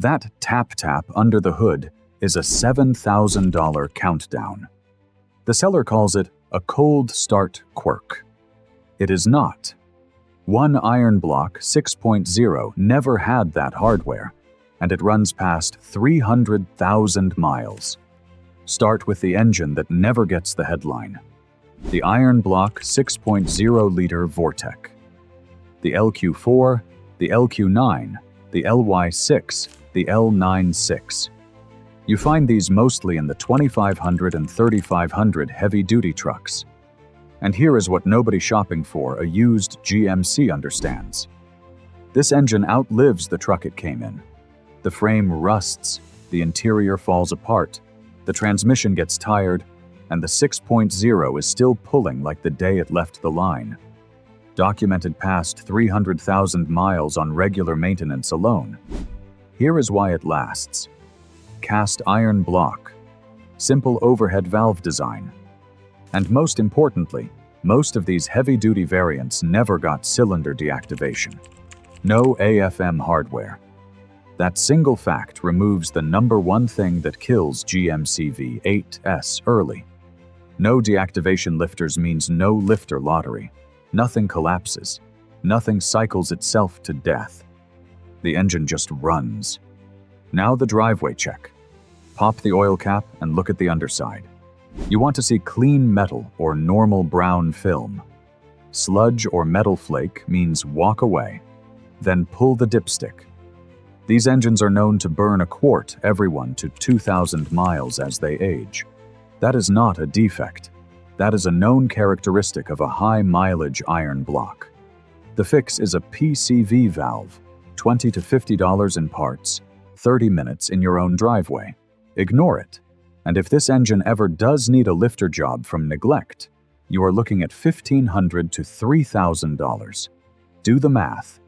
That tap-tap under the hood is a $7,000 countdown. The seller calls it a cold start quirk. It is not. One Iron Block 6.0 never had that hardware, and it runs past 300,000 miles. Start with the engine that never gets the headline. The Iron Block 6.0-liter Vortec. The LQ4, the LQ9, the LY6, the L96. You find these mostly in the 2500 and 3500 heavy-duty trucks. And here is what nobody shopping for a used GMC understands. This engine outlives the truck it came in. The frame rusts, the interior falls apart, the transmission gets tired, and the 6.0 is still pulling like the day it left the line. Documented past 300,000 miles on regular maintenance alone. Here is why it lasts. Cast iron block, simple overhead valve design, and most importantly, most of these heavy-duty variants never got cylinder deactivation. No AFM hardware. That single fact removes the number one thing that kills GMC V8s early. No deactivation lifters means no lifter lottery. Nothing collapses. Nothing cycles itself to death. The engine just runs. Now the driveway check. Pop the oil cap and look at the underside. You want to see clean metal or normal brown film. Sludge or metal flake means walk away. Then pull the dipstick. These engines are known to burn a quart every 1 to 2,000 miles as they age. That is not a defect. That is a known characteristic of a high-mileage iron block. The fix is a PCV valve, $20 to $50 in parts, 30 minutes in your own driveway. Ignore it. And if this engine ever does need a lifter job from neglect, you are looking at $1,500 to $3,000. Do the math.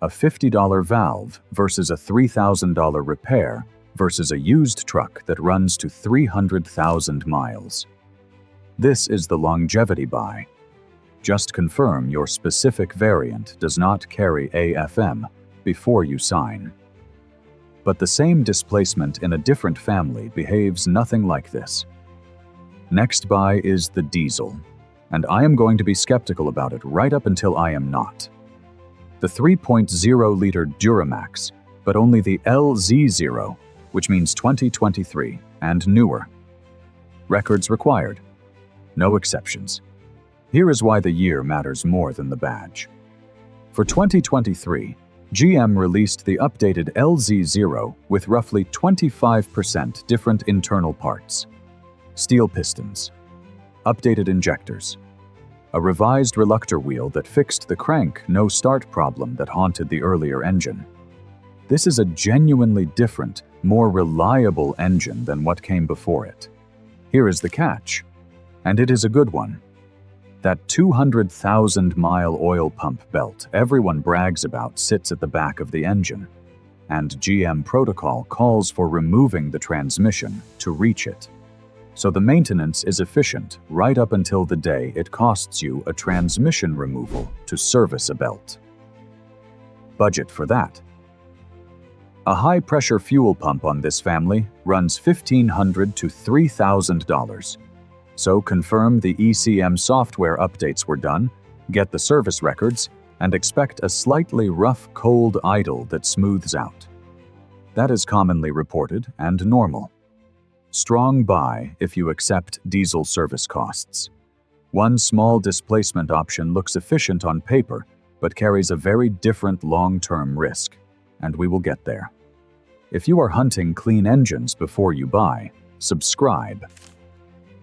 A $50 valve versus a $3,000 repair versus a used truck that runs to 300,000 miles. This is the longevity buy. Just confirm your specific variant does not carry AFM before you sign. But the same displacement in a different family behaves nothing like this. Next buy is the diesel, and I am going to be skeptical about it right up until I am not. The 3.0-liter Duramax, but only the LZ0, which means 2023 and newer. Records required. No exceptions. Here is why the year matters more than the badge. For 2023, GM released the updated LZ0 with roughly 25% different internal parts. Steel pistons, updated injectors, a revised reluctor wheel that fixed the crank no-start problem that haunted the earlier engine. This is a genuinely different, more reliable engine than what came before it. Here is the catch, and it is a good one. That 200,000-mile oil pump belt everyone brags about sits at the back of the engine, and GM protocol calls for removing the transmission to reach it. So the maintenance is efficient right up until the day it costs you a transmission removal to service a belt. Budget for that. A high-pressure fuel pump on this family runs $1,500 to $3,000. So confirm the ECM software updates were done, get the service records, and expect a slightly rough cold idle that smooths out. That is commonly reported and normal. Strong buy if you accept diesel service costs. One small displacement option looks efficient on paper, but carries a very different long-term risk, and we will get there. If you are hunting clean engines before you buy, subscribe.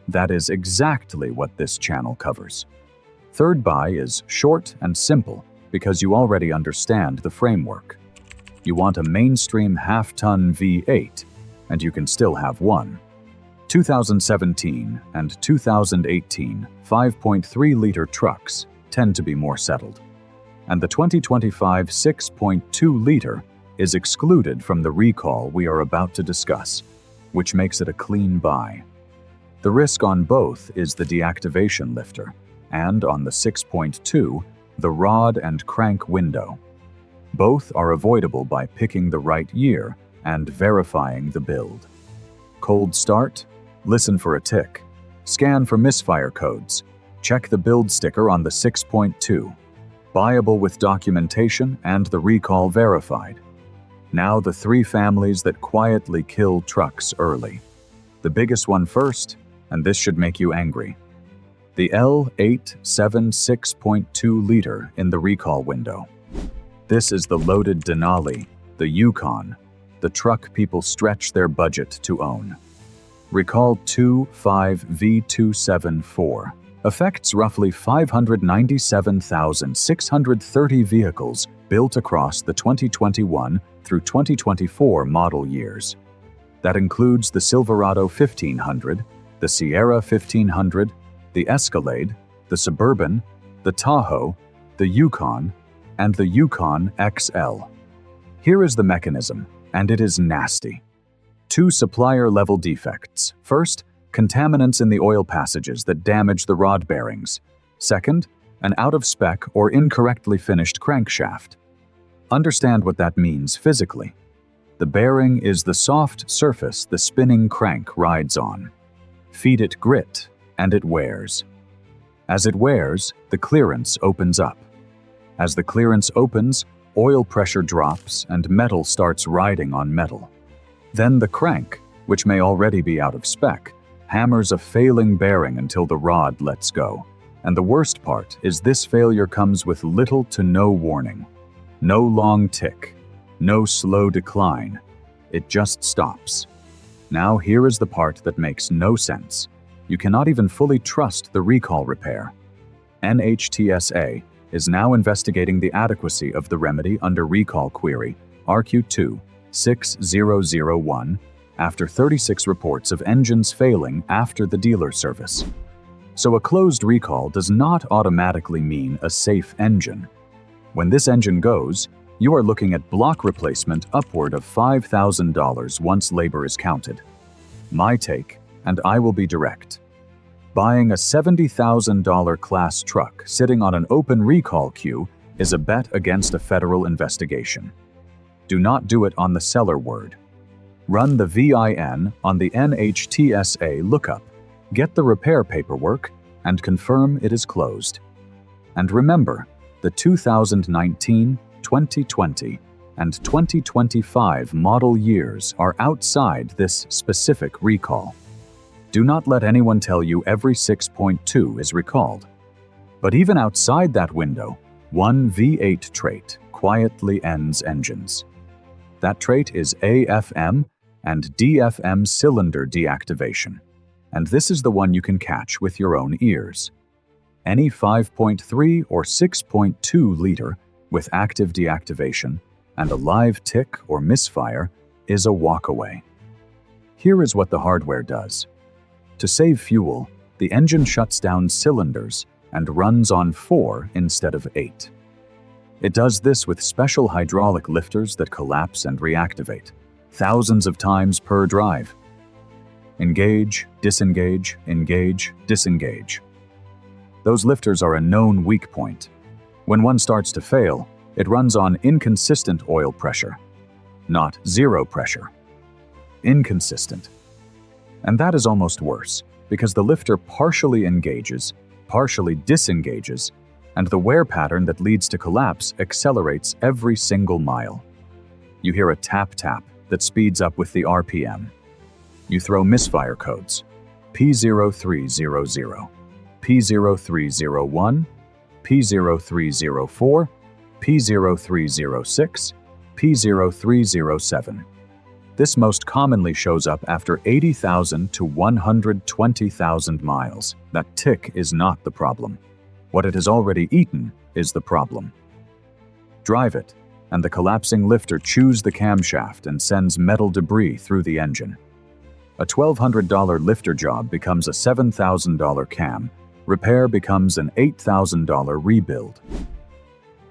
That is exactly what this channel covers. Third buy is short and simple because you already understand the framework. You want a mainstream half-ton V8, and you can still have one. 2017 and 2018 5.3-liter trucks tend to be more settled, and the 2025 6.2-liter is excluded from the recall we are about to discuss, which makes it a clean buy. The risk on both is the deactivation lifter, and on the 6.2, the rod and crank window. Both are avoidable by picking the right year, and verifying the build. Cold start? Listen for a tick. Scan for misfire codes. Check the build sticker on the 6.2. Buyable with documentation and the recall verified. Now the 3 families that quietly kill trucks early. The biggest one first, and this should make you angry. The L876.2 liter in the recall window. This is the loaded Denali, the Yukon, the truck people stretch their budget to own. Recall 25V274 affects roughly 597,630 vehicles built across the 2021 through 2024 model years. That includes the Silverado 1500, the Sierra 1500, the Escalade, the Suburban, the Tahoe, the Yukon, and the Yukon XL. Here is the mechanism, and it is nasty. 2 supplier-level defects. First, contaminants in the oil passages that damage the rod bearings. Second, an out-of-spec or incorrectly finished crankshaft. Understand what that means physically. The bearing is the soft surface the spinning crank rides on. Feed it grit, and it wears. As it wears, the clearance opens up. As the clearance opens, oil pressure drops and metal starts riding on metal. Then the crank, which may already be out of spec, hammers a failing bearing until the rod lets go. And the worst part is this failure comes with little to no warning. No long tick. No slow decline. It just stops. Now here is the part that makes no sense. You cannot even fully trust the recall repair. NHTSA is now investigating the adequacy of the remedy under recall query RQ2-6001 after 36 reports of engines failing after the dealer service. So a closed recall does not automatically mean a safe engine. When this engine goes, you are looking at block replacement upward of $5,000 once labor is counted. My take, and I will be direct. Buying a $70,000 class truck sitting on an open recall queue is a bet against a federal investigation. Do not do it on the seller word. Run the VIN on the NHTSA lookup, get the repair paperwork, and confirm it is closed. And remember, the 2019, 2020, and 2025 model years are outside this specific recall. Do not let anyone tell you every 6.2 is recalled. But even outside that window, one V8 trait quietly ends engines. That trait is AFM and DFM cylinder deactivation, and this is the one you can catch with your own ears. Any 5.3 or 6.2 liter with active deactivation and a live tick or misfire is a walkaway. Here is what the hardware does. To save fuel, the engine shuts down cylinders and runs on 4 instead of 8. It does this with special hydraulic lifters that collapse and reactivate, thousands of times per drive. Engage, disengage, engage, disengage. Those lifters are a known weak point. When one starts to fail, it runs on inconsistent oil pressure, not zero pressure. Inconsistent. And that is almost worse, because the lifter partially engages, partially disengages, and the wear pattern that leads to collapse accelerates every single mile. You hear a tap-tap that speeds up with the RPM. You throw misfire codes, P0300, P0301, P0304, P0306, P0307. This most commonly shows up after 80,000 to 120,000 miles. That tick is not the problem. What it has already eaten is the problem. Drive it, and the collapsing lifter chews the camshaft and sends metal debris through the engine. A $1,200 lifter job becomes a $7,000 cam. Repair becomes an $8,000 rebuild.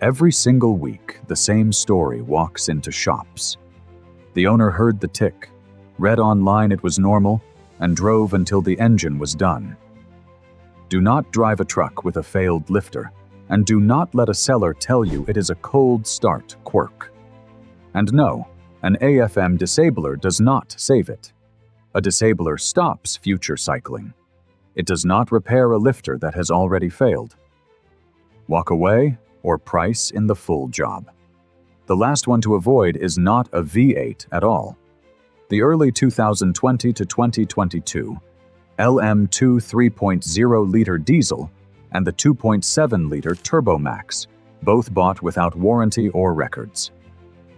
Every single week, the same story walks into shops. The owner heard the tick, read online it was normal, and drove until the engine was done. Do not drive a truck with a failed lifter, and do not let a seller tell you it is a cold start quirk. And no, An AFM disabler does not save it. A disabler stops future cycling. It does not repair a lifter that has already failed. Walk away or price in the full job. The last one to avoid is not a V8 at all. The early 2020 to 2022 LM2 3.0-liter diesel and the 2.7-liter Duramax, both bought without warranty or records.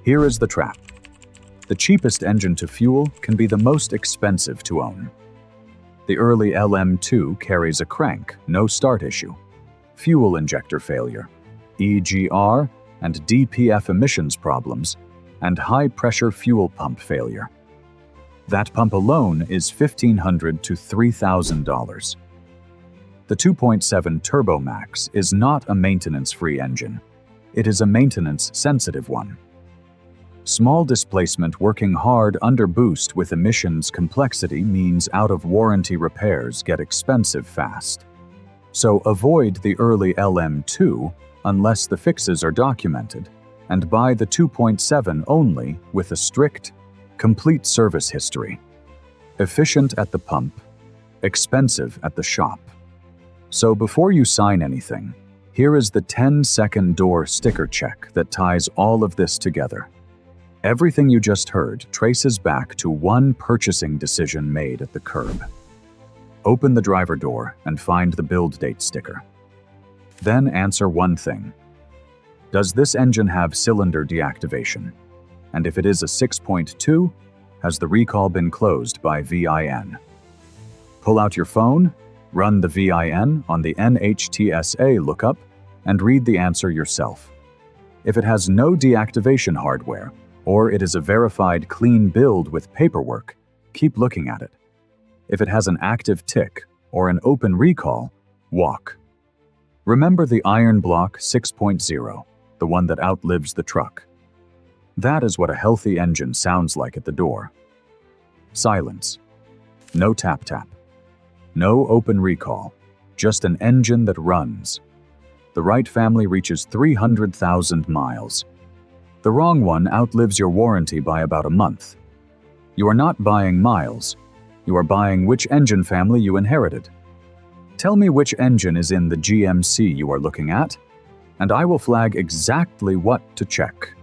Here is the trap. The cheapest engine to fuel can be the most expensive to own. The early LM2 carries a crank, no start issue, fuel injector failure, EGR and DPF emissions problems, and high-pressure fuel pump failure. That pump alone is $1,500 to $3,000. The 2.7 Duramax is not a maintenance-free engine. It is a maintenance-sensitive one. Small displacement working hard under boost with emissions complexity means out-of-warranty repairs get expensive fast. So avoid the early LM2 unless the fixes are documented, and buy the 2.7 only with a strict, complete service history. Efficient at the pump, expensive at the shop. So before you sign anything, here is the 10-second door sticker check that ties all of this together. Everything you just heard traces back to one purchasing decision made at the curb. Open the driver door and find the build date sticker. Then answer one thing. Does this engine have cylinder deactivation? And if it is a 6.2, has the recall been closed by VIN? Pull out your phone, run the VIN on the NHTSA lookup, and read the answer yourself. If it has no deactivation hardware, or it is a verified clean build with paperwork, keep looking at it. If it has an active tick or an open recall, walk. Remember the iron block 6.0, the one that outlives the truck. That is what a healthy engine sounds like at the door. Silence. No tap-tap. No open recall. Just an engine that runs. The right family reaches 300,000 miles. The wrong one outlives your warranty by about a month. You are not buying miles. You are buying which engine family you inherited. Tell me which engine is in the GMC you are looking at, and I will flag exactly what to check.